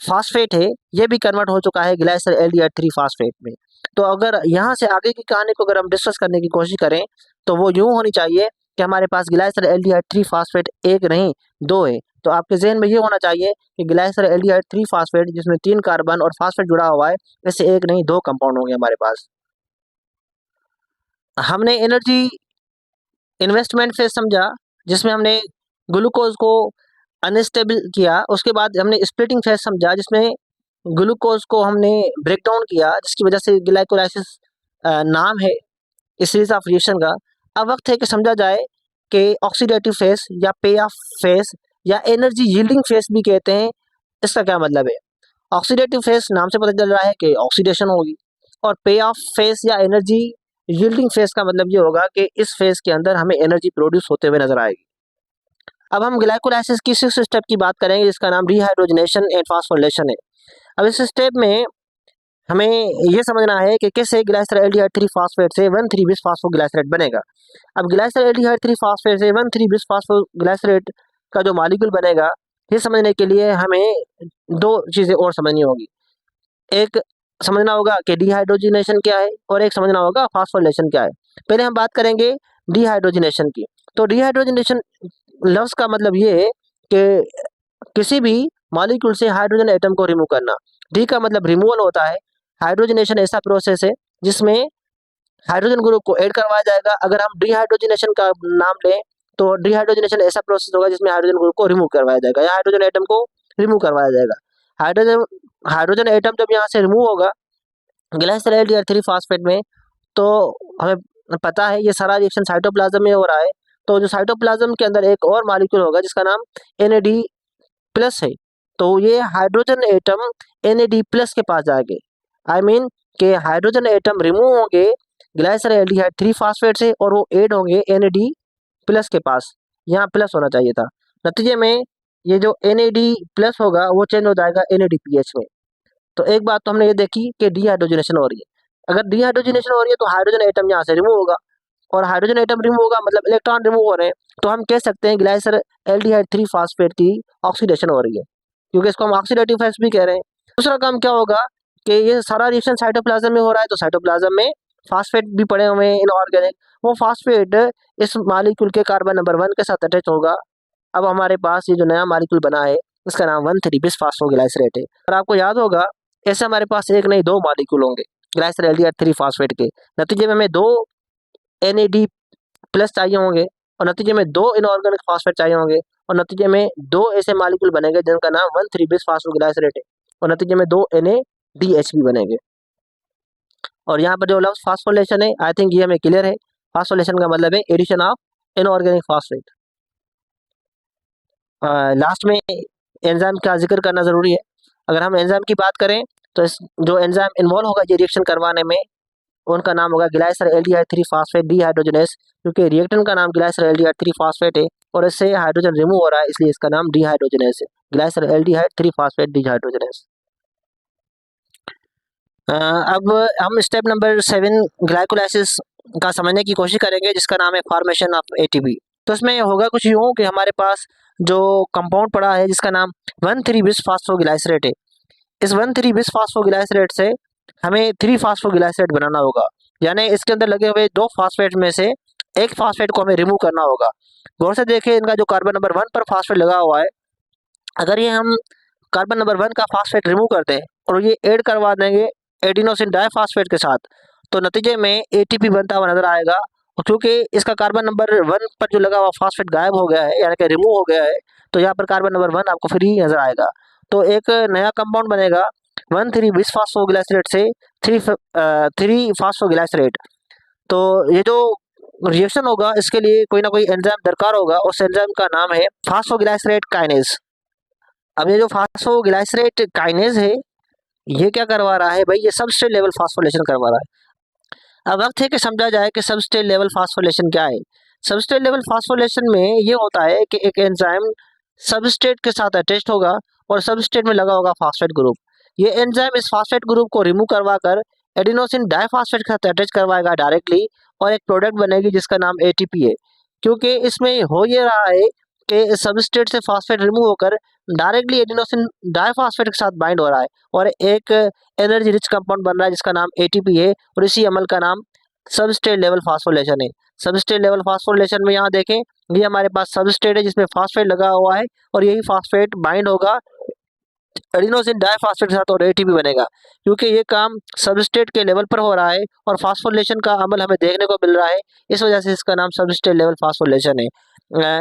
फास्फेट है ये भी कन्वर्ट हो चुका है ग्लाइसर एल्डिहाइड 3 फास्फेट में। तो अगर यहाँ से आगे की कहानी को अगर हम डिस्कस करने की कोशिश करें तो वो यूं होनी चाहिए कि हमारे पास ग्लाइसर एल्डिहाइड 3 फास्फेट एक नहीं 2 है। तो आपके जहन में ये होना चाहिए कि ग्लाइसर एल्डिहाइड 3 फास्फेट जिसमें 3 कार्बन और फास्फेट जुड़ा हुआ है, इससे एक नहीं 2 कंपाउंड होंगे हमारे पास। हमने एनर्जी इन्वेस्टमेंट फेज समझा जिसमें हमने ग्लूकोज को अनस्टेबल किया, उसके बाद हमने स्प्लिटिंग फेज समझा जिसमें ग्लूकोज को हमने ब्रेक डाउन किया जिसकी वजह से ग्लाइकोलाइसिस नाम है इस सीरीज ऑफ रिएक्शन का। अब वक्त है कि समझा जाए कि ऑक्सीडेटिव फेज या पे ऑफ फेज या एनर्जी यील्डिंग फेज भी कहते हैं, इसका क्या मतलब है। ऑक्सीडेटिव फेज नाम से पता चल रहा है कि ऑक्सीडेशन होगी, और पे ऑफ फेज या एनर्जी यील्डिंग फेज का मतलब ये होगा कि इस फेज के अंदर हमें एनर्जी प्रोड्यूस होते हुए नजर आएगी। अब हम ग्लाइकोलाइसिस की 6th स्टेप की बात करेंगे जिसका नाम रीहाइड्रोजनेशन एंड फास्फोरिलेशन है। अब इस स्टेप में हमें ये समझना है कि कैसे ग्लाइसर एल्डिहाइड 3 फास्फेट से 1,3 बिस्फॉस्फोग्लाइसरेट बनेगा। अब ग्लाइसर एल्डिहाइड 3 फास्फेट से 1,3 बिस्फॉस्फोग्लाइसरेट का जो मॉलिक्यूल बनेगा, ये समझने के लिए हमें 2 चीजें और समझनी होगी। एक समझना होगा कि डिहाइड्रोजनेशन क्या है और एक समझना होगा फास्फोरिलेशन क्या है। पहले हम बात करेंगे डिहाइड्रोजनेशन की। तो डिहाइड्रोजनेशन लफ्ज का मतलब ये है कि किसी भी मॉलिक्यूल से हाइड्रोजन एटम को रिमूव करना। डी का मतलब रिमूवल होता है। हाइड्रोजनेशन ऐसा प्रोसेस है जिसमें हाइड्रोजन ग्रुप को ऐड करवाया जाएगा। अगर हम डिहाइड्रोजनेशन का नाम लें तो डिहाइड्रोजनेशन ऐसा प्रोसेस होगा जिसमें हाइड्रोजन ग्रुप को रिमूव करवाया जाएगा या हाइड्रोजन एटम को रिमूव करवाया जाएगा। हाइड्रोजन हाइड्रोजन एटम जब यहाँ से रिमूव होगा ग्लाइसर एल्डिहाइड 3 फास्फेट में, तो हमें पता है ये सारा रिएक्शन साइटोप्लाज्म में हो रहा है। तो जो साइटोप्लाज्म के अंदर एक और मॉलिक्यूल होगा जिसका नाम NAD प्लस है, तो ये हाइड्रोजन एटम NAD प्लस के पास जाएंगे। आई मीन के हाइड्रोजन एटम रिमूव होंगे ग्लाइसर एल्डिहाइड 3 फास्फेट से और वो ऐड होंगे NAD प्लस के पास। यहाँ प्लस होना चाहिए था। नतीजे में ये जो NAD प्लस होगा वो चेंज हो जाएगा NADPH में। तो एक बात तो हमने ये देखी कि डिहाइड्रोजनेशन हो रही है। अगर डिहाइड्रोजनेशन हो रही है तो हाइड्रोजन एटम यहाँ से रिमूव होगा, और हाइड्रोजन एटम रिमूव होगा मतलब इलेक्ट्रॉन रिमूव हो रहे हैं, तो हम कह सकते हैं ग्लाइसर एल्डिहाइड 3 फास्फेट की ऑक्सीडेशन हो रही है, क्योंकि इसको हम ऑक्सीडेटिव फेज भी कह रहे हैं। दूसरा काम क्या होगा कि ये सारा रिएक्शन साइटोप्लाज्म में हो रहा है, तो साइटोप्लाज्म में फास्फेट भी पड़े हुए हैं इनऑर्गेनिक, वो फास्फेट इस मॉलिक्यूल के कार्बन नंबर 1 के साथ अटैच होगा। अब हमारे पास ये जो नया मॉलिक्यूल बना है इसका नाम 1,3 बिस्फॉस्फोग्लाइसरेट है। और आपको याद होगा ऐसे हमारे पास एक नहीं 2 मॉलिक्यूल होंगे ग्लाइसर एल्डिहाइड 3 फास्फेट के। नतीजे में हमें 2 NAD प्लस चाहिए होंगे और नतीजे में 2 इनऑर्गेनिक फास्फेट चाहिए होंगे, और नतीजे में दो ऐसे मालिक्यूल बनेंगे जिनका नाम 1,3 बिसफॉस्फोग्लिसरेट है और नतीजे में दो NADH भी बनेंगे। और यहाँ पर जो लफ्ज फास्फोरिलेशन है, आई थिंक ये हमें क्लियर है। फास्फोरिलेशन का मतलब है addition of inorganic phosphate. Last में एंजाइम का जिक्र करना जरूरी है। अगर हम एंजाइम की बात करें तो जो एंजाइम इन्वॉल्व होगा ये रिएक्शन करवाने में, उनका नाम होगा ग्लाइसर एल्डिहाइड 3 फास्फेट डिहाइड्रोजनेस, क्योंकि रिएक्टेंट का नाम ग्लाइसर एल्डिहाइड 3 फास्फेट है और इससे हाइड्रोजन रिमूव हो रहा है, इसलिए इसका नाम डिहाइड्रोजनेस है, ग्लाइसर एल्डिहाइड 3 फास्फेट डिहाइड्रोजनेस। अब हम स्टेप नंबर 7 ग्लाइकोलाइसिस का समझने की कोशिश करेंगे, जिसका नाम है फॉर्मेशन ऑफ ATP। तो इसमें होगा कुछ यूँ कि हमारे पास जो कंपाउंड पड़ा है जिसका नाम 1,3 बिसफॉस्फोग्लिसरेट है। इस 1,3 बिसफॉस्फोग्लिसरेट से हमें 3 फास्फोग्लिसरेट बनाना होगा, यानी इसके अंदर लगे हुए 2 फास्फेट में से एक फास्फेट को हमें रिमूव करना होगा। गौर से देखिए, इनका जो कार्बन नंबर 1 पर फास्फेट लगा हुआ है, अगर ये हम कार्बन नंबर 1 का फास्फेट रिमूव करते हैं और ये ऐड करवा देंगे एडिनोसिन डाइफॉस्फेट के साथ, तो नतीजे में ATP बनता हुआ नजर आएगा। और क्योंकि इसका कार्बन नंबर 1 पर जो लगा हुआ फास्फेट गायब हो गया है, यानी कि रिमूव हो गया है, तो यहाँ पर कार्बन नंबर 1 आपको फ्री नजर आएगा। तो एक नया कंपाउंड बनेगा 1,3 बिसफॉस्फोग्लिसरेट से 3 फास्फोग्लिसरेट। तो ये जो रिएक्शन होगा इसके लिए कोई ना कोई एंजाइम दरकार होगा, उस एंजाइम का नाम है फास्फोग्लिसरेट काइनेज। अब ये जो फास्फोग्लिसरेट काइनेज है, ये क्या करवा रहा है भाई, ये सबस्ट्रेट लेवल फास्फोरिलेशन करवा रहा है। अब वक्त है कि समझा जाए कि सबस्ट्रेट लेवल फास्फोरिलेशन क्या है। सबस्ट्रेट लेवल फास्फोरिलेशन में ये होता है कि एक एंजाइम सबस्ट्रेट के साथ अटैच्ड होगा और सबस्ट्रेट में लगा होगा फास्फेट ग्रुप। ये एंजाइम इस फास्फेट ग्रुप को रिमूव करवाकर एडिनोसिन डाइफॉस्फेट के साथ अटैच करवाएगा डायरेक्टली और एक प्रोडक्ट बनेगी जिसका नाम ATP है। क्योंकि इसमें हो ये रहा है कि सबस्ट्रेट से फास्फेट रिमूव होकर डायरेक्टली एडिनोसिन डाइफॉस्फेट के साथ बाइंड हो रहा है और एक एनर्जी रिच कंपाउंड बन रहा है जिसका नाम ATP है और इसी अमल का नाम सबस्ट्रेट लेवल फास्फोरिलेशन है। सबस्ट्रेट लेवल फास्फोरिलेशन में यहाँ देखें, ये हमारे पास सबस्ट्रेट है जिसमें फास्फेट लगा हुआ है और यही फास्फेट बाइंड होगा एडिनोसिन डाइफॉस्फेट के साथ और ATP बनेगा। क्योंकि ये काम सबस्ट्रेट के लेवल पर हो रहा है और फास्फोरिलेशन का अमल हमें देखने को मिल रहा है, इस वजह से इसका नाम सबस्ट्रेट लेवल फास्फोरिलेशन है।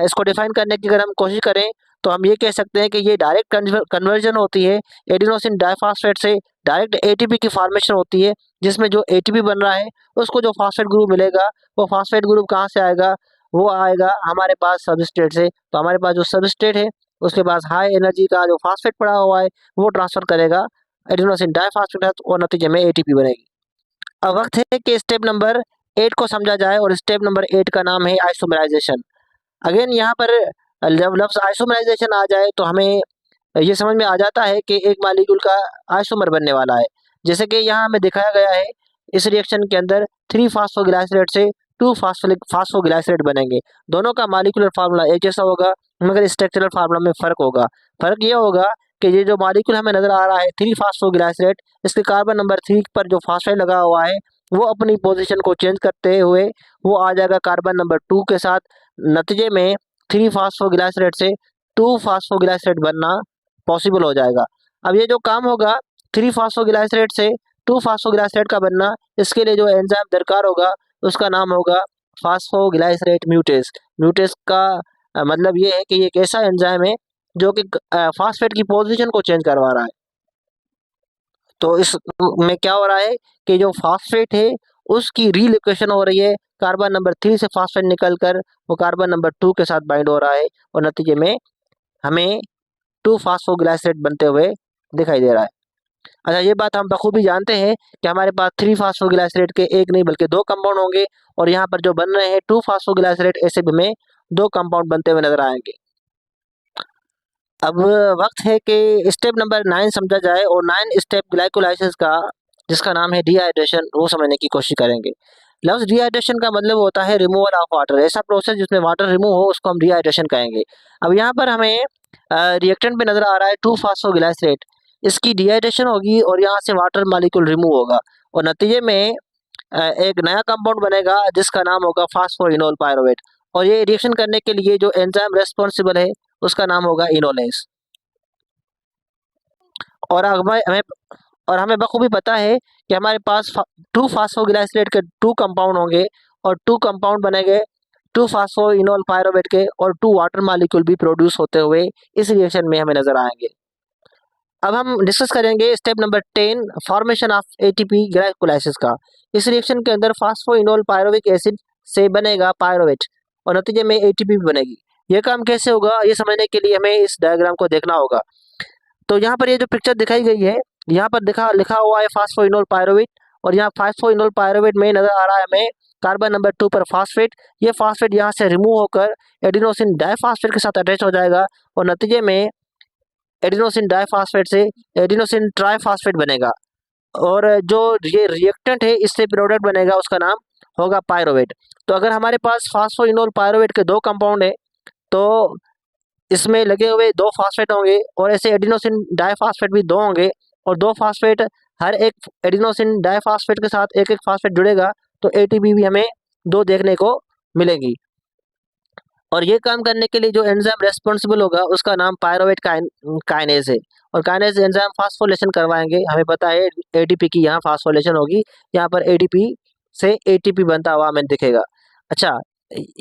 इसको डिफाइन करने की अगर हम कोशिश करें तो हम ये कह सकते हैं कि ये डायरेक्ट कन्वर्जन होती है एडिनोसिन डाइफॉस्फेट से, डायरेक्ट ATP की फॉर्मेशन होती है, जिसमें जो ATP बन रहा है उसको जो फास्फेट ग्रुप मिलेगा, वो फास्फेट ग्रुप कहाँ से आएगा, वो आएगा हमारे पास सबस्ट्रेट से। तो हमारे पास जो सबस्ट्रेट है उसके पास हाई एनर्जी का जो फास्फेट पड़ा हुआ है वो ट्रांसफर करेगा एडिनोसिन डाइफॉस्फेट और नतीजे में ATP बनेगी। अब वक्त है कि स्टेप नंबर 8 को समझा जाए और स्टेप नंबर 8 का नाम है आइसोमराइजेशन। अगेन यहाँ पर जब लफ्ज आइसोमराइजेशन आ जाए तो हमें ये समझ में आ जाता है कि एक मालिक्यूल का आइसोमर बनने वाला है। जैसे कि यहाँ हमें दिखाया गया है, इस रिएक्शन के अंदर 3 फास्फोग्लिसरेट से 2 फास्फोग्लिसरेट बनेंगे। दोनों का मालिकुलर फार्मूला एक जैसा होगा मगर स्ट्रक्चरल फार्मूला में फर्क होगा। फर्क ये होगा कि ये जो मालिक्यूल हमें नजर आ रहा है 3 फास्फोग्लिसरेट, इसके कार्बन नंबर 3 पर जो फास्फेट लगा हुआ है वो अपनी पोजीशन को चेंज करते हुए वो आ जाएगा कार्बन नंबर 2 के साथ। नतीजे में 3 फास्फोग्लिसरेट से 2 फास्फोग्लिसरेट बनना पॉसिबल हो जाएगा। अब ये जो काम होगा 3 फास्फोग्लिसरेट से 2 फास्फोग्लिसरेट का बनना, इसके लिए जो एंजाइम दरकार होगा उसका नाम होगा फास्फोग्लिसरेट म्यूटेस। म्यूटेस का मतलब ये है कि ये एक ऐसा एंजाइम है जो कि फास्फेट की पोजीशन को चेंज करवा रहा है। तो इस में क्या हो रहा है कि जो फास्फेट है उसकी रीलोकेशन हो रही है, कार्बन नंबर 3 से फास्फेट निकलकर वो कार्बन नंबर 2 के साथ बाइंड हो रहा है और नतीजे में हमें 2 फास्फोग्लिसरेट बनते हुए दिखाई दे रहा है। अच्छा, ये बात हम बखूबी जानते हैं कि हमारे पास 3 फास्फोग्लिसरेट के एक नहीं बल्कि 2 कंपाउंड होंगे और यहाँ पर जो बन रहे हैं 2 फास्फोग्लिसरेट, ऐसे भी हमें 2 कंपाउंड बनते हुए नजर आएंगे। अब वक्त है कि स्टेप नंबर 9 समझा जाए और 9 स्टेप ग्लाइकोलाइसिस का जिसका नाम है डिहाइड्रेशन वो समझने की कोशिश करेंगे। लफ्ज डिहाइड्रेशन का मतलब होता है रिमूवल ऑफ वाटर। ऐसा प्रोसेस जिसमें वाटर रिमूव हो उसको हम डिहाइड्रेशन कहेंगे। अब यहाँ पर हमें रिएक्टेंट पे नजर आ रहा है 2 फास्फोग्लिसरेट, इसकी डिहाइड्रेशन होगी और यहाँ से वाटर मॉलिक्यूल रिमूव होगा और नतीजे में एक नया कंपाउंड बनेगा जिसका नाम होगा फास्फोइनोल पायरुवेट और ये रिएक्शन करने के लिए जो एंजाइम रेस्पॉन्सिबल है उसका नाम होगा इनोलेस। और हमें बखूबी पता है कि हमारे पास 2 फास्फोग्लिसरेट के 2 कंपाउंड होंगे और 2 कंपाउंड बनेंगे 2 फास्फोइनोल पायरुवेट के और 2 वाटर मॉलिक्यूल भी प्रोड्यूस होते हुए इस रिएक्शन में हमें नजर आएंगे। अब हम डिस्कस करेंगे step number 10 formation of ATP glycolysis का। इस रिएक्शन के अंदर फास्फोइनोल पायरुविक एसिड से बनेगा पायरुवेट और नतीजे में एटीपी भी बनेगी। यह काम कैसे होगा ये समझने के लिए हमें इस डायग्राम को देखना होगा। तो यहाँ पर ये जो पिक्चर दिखाई गई है, यहाँ पर लिखा हुआ है फास्फोइनोल पायरुवेट और यहाँ फास्फोइनोल पायरुवेट में नजर आ रहा है हमें कार्बन नंबर 2 पर फास्फेट। ये फास्फेट यहाँ से रिमूव होकर एडिनोसिन डाइफास्फेट के साथ अटैच हो जाएगा और नतीजे में एडिनोसिन डाइफास्फेट से एडिनोसिन ट्राइफास्फेट बनेगा और जो ये रिएक्टेंट है इससे प्रोडक्ट बनेगा उसका नाम होगा पायरुवेट। तो अगर हमारे पास फास्फोइनोल पायरुवेट के 2 कंपाउंड है तो इसमें लगे हुए 2 फास्फेट होंगे और ऐसे एडिनोसिन डाइफास्फेट भी 2 होंगे और 2 फास्फेट हर एक एडिनोसिन डाइफास्फेट के साथ एक फास्फेट जुड़ेगा तो एटीपी भी हमें 2 देखने को मिलेगी। और ये काम करने के लिए जो एंजाइम रेस्पॉन्सिबल होगा उसका नाम पायरुवेट काइनेज है और काइनेज एंजाइम फास्फोलेशन करवाएंगे। हमें पता है एटीपी की यहाँ फास्फोलेशन होगी, यहाँ पर एडीपी से एटीपी बनता हुआ हमें दिखेगा। अच्छा,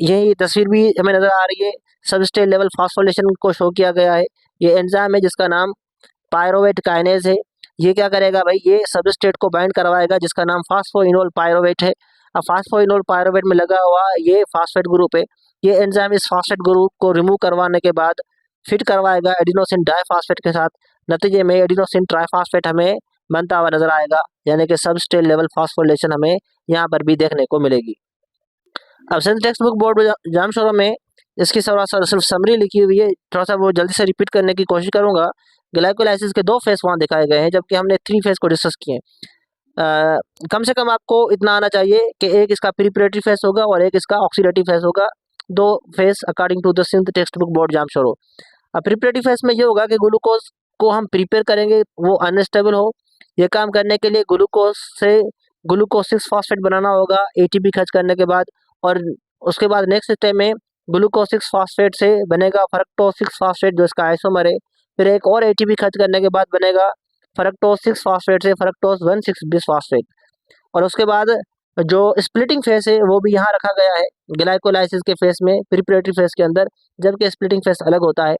ये तस्वीर भी हमें नजर आ रही है, सबस्ट्रेट लेवल फास्फोलेशन को शो किया गया है। ये एंजाइम है जिसका नाम पायरुवेट काइनेज है। ये क्या करेगा भाई, ये सबस्ट्रेट को बाइंड करवाएगा जिसका नाम फास्फोइनोल पायरुवेट है। अब फास्फोइनोल पायरुवेट में लगा हुआ ये फास्फेट ग्रुप है। ये एंजाइम इस फास्फेट ग्रुप को रिमूव करवाने के बाद फिट करवाएगा एडिनोसिन डाइफास्फेट के साथ। नतीजे में एडिनोसिन ट्राइफास्फेट हमें बनता हुआ नजर आएगा, यानी कि सबस्ट्रेट लेवल फास्फोलेशन हमें यहाँ पर भी देखने को मिलेगी। अब सिंथ टेक्स्ट बुक बोर्ड जामशोरों में इसकी सिर्फ समरी लिखी हुई है, थोड़ा सा वो जल्दी से रिपीट करने की कोशिश करूंगा। ग्लाइकोलाइसिस के 2 फेस वहाँ दिखाए गए हैं जबकि हमने 3 फेस को डिस्कस किए। कम से कम आपको इतना आना चाहिए कि एक इसका प्रिपरेटरी फेस होगा और एक इसका ऑक्सीडेटिव फेस होगा। 2 phase according to the Sindh text book board जामशोरों। अब प्रिपरेटरी फेस में ये होगा कि ग्लूकोज को हम प्रिपेयर करेंगे वो अनस्टेबल हो। ये काम करने के लिए ग्लूकोज से ग्लूकोज 6 फॉस्फेट बनाना होगा एटीपी खर्च करने के बाद और उसके बाद नेक्स्ट स्टेप में ग्लूकोज 6 फॉस्फेट से बनेगा फ्रक्टोज 6 फॉस्फेट जो इसका आइसोमर है। फिर एक और एटीपी खर्च करने के बाद बनेगा फ्रक्टोज 6 फॉस्फेट से फ्रक्टोज 1,6 बिस फॉस्फेट और उसके बाद जो स्प्लिटिंग फेस है वो भी यहाँ रखा गया है ग्लाइकोलाइसिस के फेस में प्रिपरेटरी फेस के अंदर, जबकि स्प्लिटिंग फेस अलग होता है।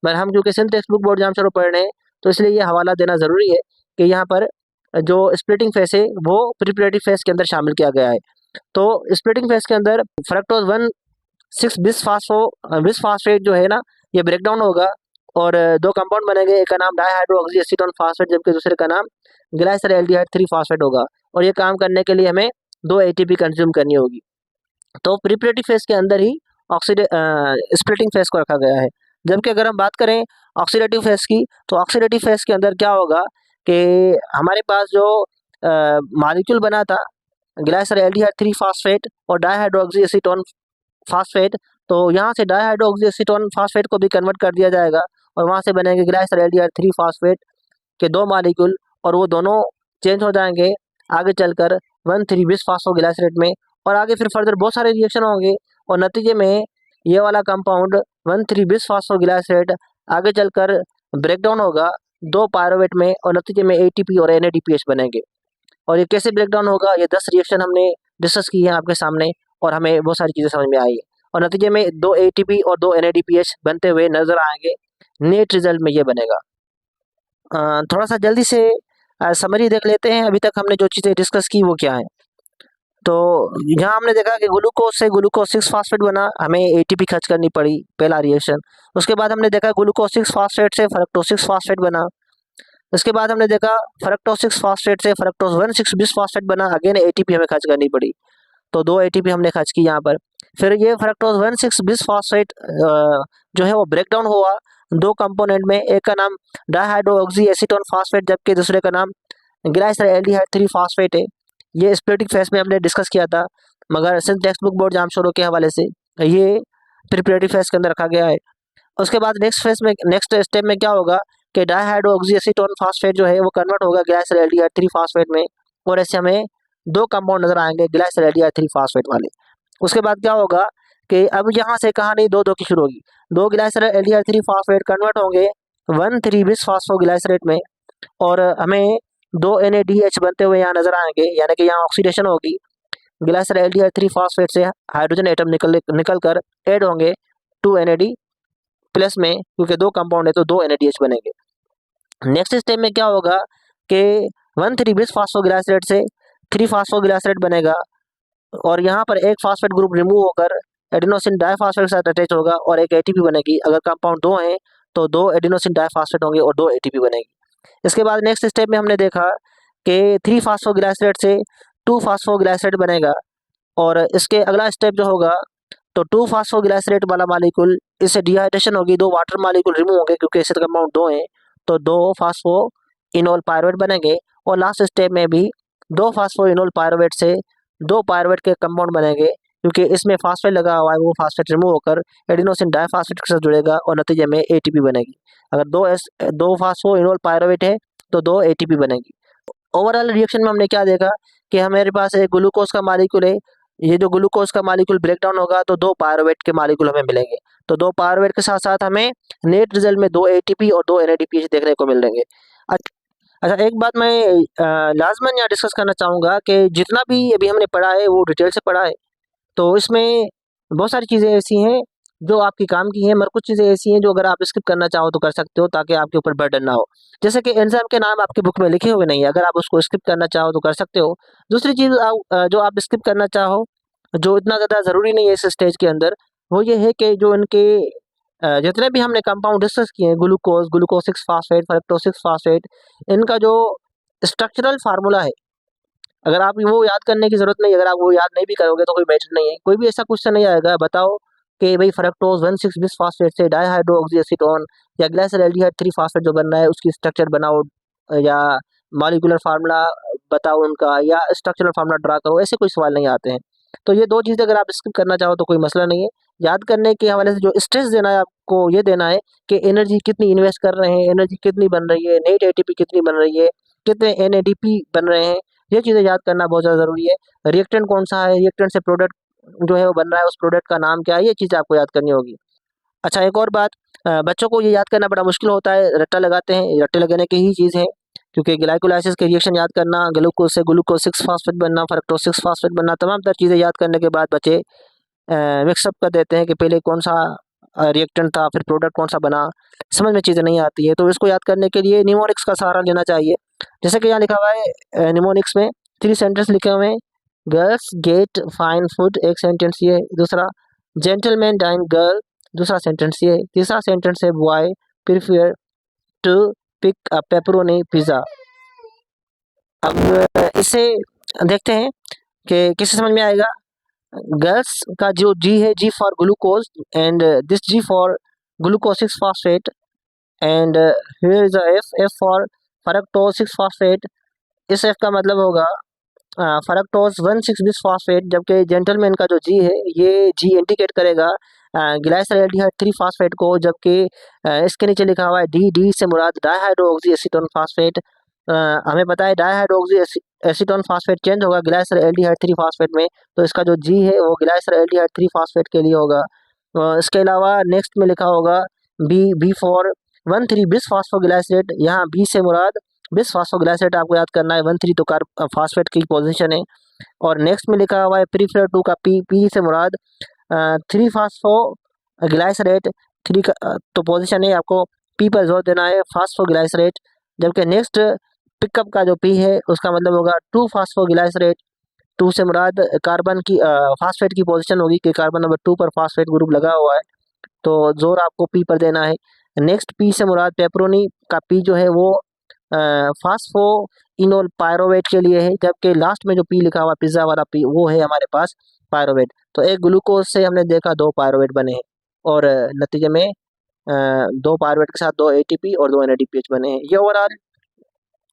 मगर हम क्योंकि सिंथ टेक्स्ट बुक बोर्ड जामशोरों पढ़ रहे हैं तो इसलिए ये हवाला देना ज़रूरी है कि यहाँ पर जो स्प्लिटिंग फेस है वो प्रिपरेटरी फेस के अंदर शामिल किया गया है। तो स्प्लिटिंग फेस के अंदर फ्रक्टोज 1,6 बिस फॉस्फेट जो है ना ये ब्रेकडाउन होगा और 2 कंपाउंड बनेंगे, एक का नाम डाइहाइड्रोक्सी एसीटोन फॉस्फेट जबकि दूसरे का नाम ग्लाइसरएल्डिहाइड 3 फॉस्फेट होगा और ये काम करने के लिए हमें 2 एटीपी कंज्यूम करनी होगी। तो प्रिपरेटरी फेस के अंदर ही स्प्लिटिंग फेस को रखा गया है। जबकि अगर हम बात करें ऑक्सीडेटिव फेस की तो ऑक्सीडेटिव फेस के अंदर क्या होगा कि हमारे पास जो मॉलिक्यूल बना था ग्लाइसरएल्डिहाइड 3 फॉस्फेट और डाइहाइड्रोक्सी एसीटोन फॉस्फेट, तो यहाँ से डाइहाइड्रोक्सी एसीटोन फॉस्फेट को भी कन्वर्ट कर दिया जाएगा और वहाँ से बनेंगे ग्लाइसरएल्डिहाइड 3 फॉस्फेट के 2 मॉलिक्यूल और वो दोनों चेंज हो जाएंगे आगे चलकर 1,3 बिस फॉस्फोग्लाइसरेट में और आगे फिर फर्दर बहुत सारे रिएक्शन होंगे और नतीजे में ये वाला कंपाउंड 1,3 बिस फॉस्फोग्लाइसरेट आगे चलकर ब्रेकडाउन होगा 2 पायरुवेट में और नतीजे में एटीपी और एनएडीपीएच बनेंगे। और ये कैसे ब्रेकडाउन होगा ये 10 रिएक्शन हमने डिस्कस की है आपके सामने और हमें बहुत सारी चीज़ें समझ में आई है और नतीजे में 2 एटीपी और 2 एनएडीपीएच बनते हुए नजर आएंगे। नेट रिजल्ट में ये बनेगा। थोड़ा सा जल्दी से समरी देख लेते हैं अभी तक हमने जो चीज़ें डिस्कस की वो क्या है। तो यहाँ हमने देखा कि ग्लूकोज से ग्लूकोज 6 फॉस्फेट बना, हमें एटीपी खर्च करनी पड़ी, पहला रिएक्शन। उसके बाद हमने देखा ग्लूकोज 6 फॉस्फेट से फ्रक्टोज 6 फॉस्फेट बना। उसके बाद हमने देखा फ्रक्टोज 6 फॉस्फेट से फ्रक्टोज 1,6 बिस फॉस्फेट बना, अगेन एटीपी हमें खर्च करनी पड़ी, तो 2 एटीपी हमने खर्च की यहाँ पर। फिर ये फ्रक्टोज 1,6 बिस फॉस्फेट जो है वो ब्रेकडाउन हुआ 2 कंपोनेंट में, एक का नाम डाइहाइड्रोक्सी एसीटोन फॉस्फेट जबकि दूसरे का नाम ग्लाइसरएल्डिहाइड 3 फॉस्फेट है। ये स्प्लिटिंग फेस में हमने डिस्कस किया था मगर सिंथ टेक्स्ट बुक बोर्ड जामशोरों के हवाले से ये प्रिपरेटरी फेस के अंदर रखा गया है। उसके बाद नेक्स्ट स्टेप में क्या होगा कि डाइहाइड्रोक्सी एसीटोन फॉस्फेट जो है वो कन्वर्ट होगा ग्लाइसरएल्डिहाइड 3 फॉस्फेट में और ऐसे हमें 2 कंपाउंड नजर आएंगे ग्लाइसरएल्डिहाइड 3 फॉस्फेट वाले। उसके बाद क्या होगा कि अब यहाँ से कहानी 2 की शुरू होगी। 2 ग्लाइसरएल्डिहाइड 3 फॉस्फेट कन्वर्ट होंगे 1,3 बिस फॉस्फोग्लाइसरेट में और हमें 2 NADH बनते हुए यहाँ नजर आएंगे, यानी कि यहाँ ऑक्सीडेशन होगी। ग्लाइसरॉल्डिहाइड 3 फास्फेट से हाइड्रोजन एटम निकल कर ऐड होंगे 2 NAD प्लस में, क्योंकि 2 कंपाउंड है तो 2 NADH बनेंगे। नेक्स्ट स्टेप में क्या होगा कि 1,3 बिस फास्फोग्लाइसरेट से 3 फास्फोग्लाइसरेट बनेगा और यहाँ पर एक फास्फेट ग्रुप रिमूव होकर एडिनोसिन डाइफास्फेट के साथ अटैच होगा और एक ATP बनेगी। अगर कंपाउंड 2 हैं तो 2 एडिनोसिन डाइफास्फेट होंगे और 2 ATP बनेगी। इसके बाद नेक्स्ट स्टेप में हमने देखा कि 3 फास्फोग्लाइसरेट से 2 फास्फोग्लाइसरेट बनेगा और इसके अगला स्टेप जो होगा तो 2 फास्फोग्लाइसरेट वाला मॉलिक्यूल, इससे डिहाइड्रेशन होगी, 2 वाटर मॉलिक्यूल रिमूव होंगे क्योंकि इससे कंपाउंड 2 हैं तो 2 फास्फो इनोल पायरुवेट बनेंगे और लास्ट स्टेप में भी 2 फास्फो इनोल पायरुवेट से 2 पायरुवेट के कंपाउंड बनेंगे क्योंकि इसमें फास्फेट लगा हुआ है, वो फास्फेट रिमूव होकर एडिनोसिन डाइफास्फेट के साथ जुड़ेगा और नतीजे में ATP बनेगी। अगर 2 फास्फो इनोल पायरुवेट है तो 2 ATP बनेगी। ओवरऑल रिएक्शन में हमने क्या देखा कि हमारे पास एक ग्लूकोज का मॉलिक्यूल है, ये जो ग्लूकोज का मॉलिक्यूल ब्रेक डाउन होगा तो 2 पायरुवेट के मॉलिक्यूल हमें मिलेंगे, तो 2 पायरुवेट के साथ साथ हमें नेट रिजल्ट में 2 ATP और 2 NADPH देखने को मिलेंगे। अच्छा, एक बात मैं लाजमन यहाँ डिस्कस करना चाहूँगा कि जितना भी अभी हमने पढ़ा है वो डिटेल से पढ़ा है, तो इसमें बहुत सारी चीज़ें ऐसी हैं जो आपकी काम की हैं, मगर कुछ चीज़ें ऐसी हैं जो अगर आप स्किप करना चाहो तो कर सकते हो ताकि आपके ऊपर बर्डन ना हो। जैसे कि एंजाइम के नाम आपकी बुक में लिखे हुए नहीं है, अगर आप उसको स्किप करना चाहो तो कर सकते हो। दूसरी चीज़ जो आप स्किप करना चाहो, जो इतना ज़्यादा ज़रूरी नहीं है इस स्टेज के अंदर, वो ये है कि जो इनके जितने भी हमने कंपाउंड डिस्कस किए हैं, ग्लूकोज 6 फास्फेट, फ्रक्टोज 6 फास्फेट, इनका जो स्ट्रक्चरल फार्मूला है, अगर आप वो याद करने की ज़रूरत नहीं, अगर आप वो याद नहीं भी करोगे तो कोई मैटर नहीं है। कोई भी ऐसा क्वेश्चन नहीं आएगा, बताओ कि भाई फ्रक्टोज 1,6 बिस फास्फेट से डाइहाइड्रोक्सी एसीटोन या ग्लाइसरॉल्डिहाइड 3 फास्फेट जो बनना है उसकी स्ट्रक्चर बनाओ या मॉलिक्यूलर फार्मूला बताओ उनका, या स्ट्रक्चरल फार्मूला ड्रा करो, ऐसे कोई सवाल नहीं आते हैं। तो ये 2 चीज़ें अगर आप स्किप करना चाहो तो कोई मसला नहीं है। याद करने के हवाले से जो स्ट्रेस देना है आपको, ये देना है कि एनर्जी कितनी इन्वेस्ट कर रहे हैं, एनर्जी कितनी बन रही है, नेट ATP कितनी बन रही है, कितने NADP बन रहे हैं, ये चीज़ें याद करना बहुत ज़्यादा ज़रूरी है। रिएक्टेंट कौन सा है, रिएक्टेंट से प्रोडक्ट जो है वो बन रहा है, उस प्रोडक्ट का नाम क्या है, ये चीज़ें आपको याद करनी होगी। अच्छा, एक और बात, बच्चों को ये याद करना बड़ा मुश्किल होता है, रट्टा लगाते हैं, ये रट्टे लगाने की ही चीज़ है, क्योंकि ग्लाइकोलाइसिस के रिएक्शन याद करना, ग्लूकोज से ग्लूकोज 6 फास्फेट बनना, फ्रक्टोज 6 फास्फेट बनना, तमाम तर चीज़ें याद करने के बाद बच्चे मिक्सअप कर देते हैं कि पहले कौन सा रिएक्टेंट था, फिर प्रोडक्ट कौन सा बना, समझ में चीज़ें नहीं आती है। तो इसको याद करने के लिए निमोनिक्स का सहारा लेना चाहिए। जैसे कि यहाँ लिखा हुआ है निमोनिक्स में 3 सेंटेंस लिखे हुए हैं। गर्ल्स गेट फाइन फूड, एक सेंटेंस ये, दूसरा जेंटलमैन डाइन गर्ल, दूसरा सेंटेंस ये, तीसरा सेंटेंस है boy prefer to pick a pepperoni pizza. अब इसे देखते हैं कि किसे समझ में आएगा। गर्ल्स का जो जी है, G for glucose and this G for glucose 6 phosphate and here is F, F for fructose 6 phosphate. इस एफ का मतलब होगा फ्रक्टोज 1,6 बिस फास्फेट, जबकि जेंटलमैन का जो जी है ये जी इंडिकेट करेगा ग्लाइसरॉल्डिहाइड 3 फास्फेट को, जबकि इसके नीचे लिखा हुआ है डी, डी से मुराद डाइहाइड्रोक्सी एसीटोन फास्फेट। हमें पता है डाइहाइड्रोक्सी एसीटोन फास्फेट चेंज होगा ग्लाइसरॉल्डिहाइड 3 फास्फेट में, तो इसका जो जी है वो ग्लाइसरॉल्डिहाइड 3 फास्फेट के लिए होगा। इसके अलावा नेक्स्ट में लिखा होगा बी, बी फॉर 1,3 बिस फास्फोग्लाइसरेट, यहाँ बी से मुराद बिस फास्फोग्लाइसरेट आपको याद करना है, 1,3 तो फास्फेट की पोजीशन है। और नेक्स्ट में लिखा हुआ है प्रीफर टू का पी, पी से मुराद 3 फास्फोग्लाइसरेट, 3 का तो पोजीशन है, आपको पी पर जोर देना है, फास्फोग्लाइसरेट। जबकि नेक्स्ट पिकअप का जो पी है उसका मतलब होगा 2 फास्फोग्लाइसरेट, 2 से मुराद कार्बन की फास्फेट की पोजीशन होगी कि कार्बन नंबर 2 पर फास्फेट ग्रुप लगा हुआ है, तो जोर आपको पी पर देना है। नेक्स्ट पी से मुराद पेपरोनी का पी जो है वो फास्फो इनोल पायरोवेट के लिए है, जबकि लास्ट में जो पी लिखा हुआ पिज्ज़ा वाला पी वो है हमारे पास पायरोवेट। तो एक ग्लूकोज से हमने देखा 2 पायरोवेट बने हैं और नतीजे में 2 पायरोवेट के साथ 2 ATP और 2 NADPH बने हैं। ये ओवरऑल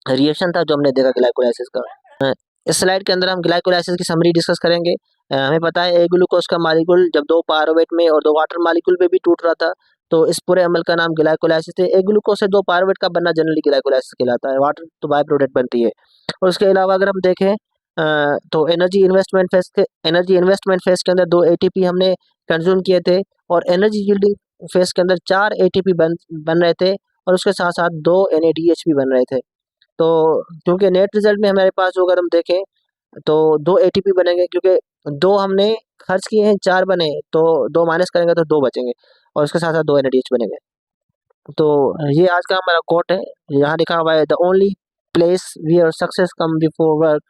रिएक्शन था जो हमने देखा ग्लाइकोलाइसिस का। इस स्लाइड के अंदर हम ग्लाइकोलाइसिस की समरी डिस्कस करेंगे। हमें पता है एक ग्लूकोज का मॉलिक्यूल जब 2 पायरोवेट में और 2 वाटर मॉलिक्यूल में भी टूट रहा था, तो इस पूरे अमल का नाम ग्लाइकोलाइसिस है। एक ग्लूकोज से 2 पायरोवेट का बनना जनरली ग्लाइकोलाइसिस कहलाता है, वाटर तो बाय प्रोडक्ट बनती है। और उसके अलावा अगर हम देखें तो एनर्जी इन्वेस्टमेंट फेज के अंदर 2 ATP हमने कंज्यूम किए थे और एनर्जी यील्डिंग फेज के अंदर 4 ATP बन रहे थे और उसके साथ साथ 2 NADH भी बन रहे थे। तो क्योंकि नेट रिजल्ट में हमारे पास जो अगर हम देखें तो 2 एटीपी बनेंगे, क्योंकि 2 हमने खर्च किए हैं, 4 बने, तो 2 माइनस करेंगे तो 2 बचेंगे और उसके साथ-साथ 2 एनएडीएच बनेंगे। तो ये आज का हमारा कोट है। यहाँ लिखा हुआ है, the only place where success come before work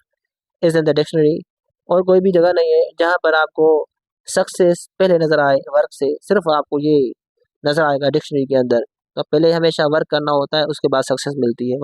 is in the dictionary. और कोई भी जगह नहीं है जहाँ पर आपको सक्सेस पहले नज़र आए वर्क से, सिर्फ आपको ये नज़र आएगा डिक्शनरी के अंदर। तो पहले हमेशा वर्क करना होता है, उसके बाद सक्सेस मिलती है।